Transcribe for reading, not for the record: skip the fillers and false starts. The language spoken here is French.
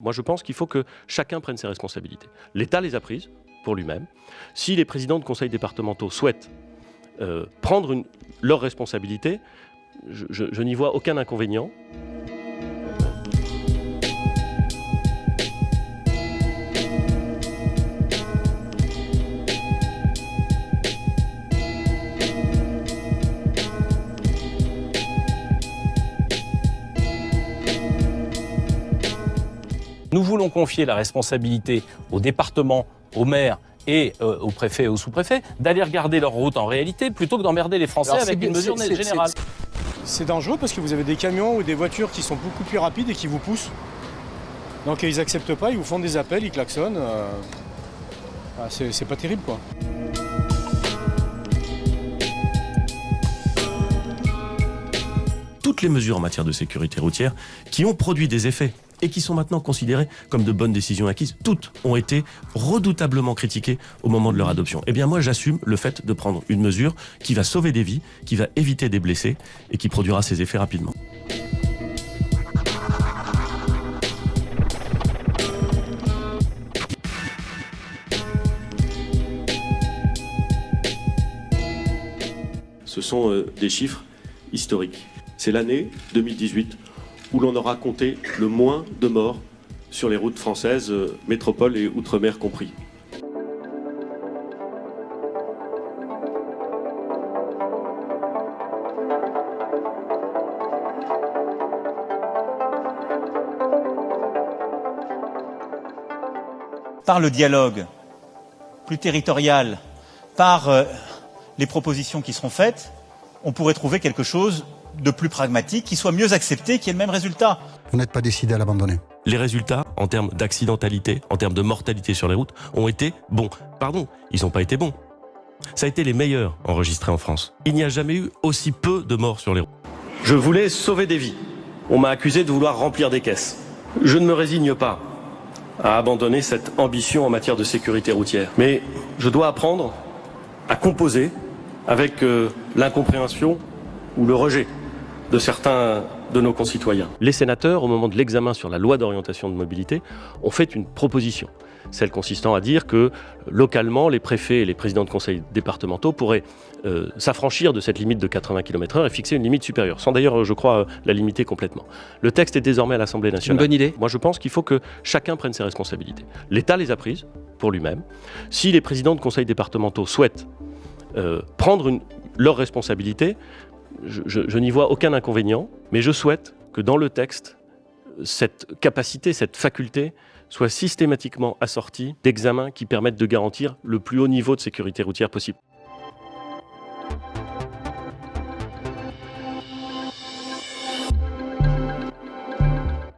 Moi, je pense qu'il faut que chacun prenne ses responsabilités. L'État les a prises pour lui-même. Si les présidents de conseils départementaux souhaitent prendre leurs responsabilités, je n'y vois aucun inconvénient. Nous voulons confier la responsabilité aux départements, aux maires et aux préfets et aux sous-préfets d'aller regarder leur route en réalité plutôt que d'emmerder les Français avec une mesure générale. C'est dangereux parce que vous avez des camions ou des voitures qui sont beaucoup plus rapides et qui vous poussent. Donc ils n'acceptent pas, ils vous font des appels, ils klaxonnent. C'est pas terrible quoi. Toutes les mesures en matière de sécurité routière qui ont produit des effets et qui sont maintenant considérées comme de bonnes décisions acquises, toutes ont été redoutablement critiquées au moment de leur adoption. Eh bien moi j'assume le fait de prendre une mesure qui va sauver des vies, qui va éviter des blessés et qui produira ses effets rapidement. Ce sont des chiffres historiques. C'est l'année 2018 où l'on aura compté le moins de morts sur les routes françaises, métropole et outre-mer compris. Par le dialogue plus territorial, par les propositions qui seront faites, on pourrait trouver quelque chose de plus pragmatique, qui soit mieux accepté, qui ait le même résultat. Vous n'êtes pas décidé à l'abandonner. Les résultats, en termes d'accidentalité, en termes de mortalité sur les routes, ont été bons. Pardon, ils n'ont pas été bons. Ça a été les meilleurs enregistrés en France. Il n'y a jamais eu aussi peu de morts sur les routes. Je voulais sauver des vies. On m'a accusé de vouloir remplir des caisses. Je ne me résigne pas à abandonner cette ambition en matière de sécurité routière. Mais je dois apprendre à composer avec l'incompréhension ou le rejet de certains de nos concitoyens. Les sénateurs, au moment de l'examen sur la loi d'orientation de mobilité, ont fait une proposition, celle consistant à dire que localement, les préfets et les présidents de conseils départementaux pourraient s'affranchir de cette limite de 80 km/h et fixer une limite supérieure, sans d'ailleurs, je crois, la limiter complètement. Le texte est désormais à l'Assemblée nationale. Une bonne idée. Moi, je pense qu'il faut que chacun prenne ses responsabilités. L'État les a prises pour lui-même. Si les présidents de conseils départementaux souhaitent prendre leurs responsabilités, je n'y vois aucun inconvénient, mais je souhaite que dans le texte, cette capacité, cette faculté soit systématiquement assortie d'examens qui permettent de garantir le plus haut niveau de sécurité routière possible.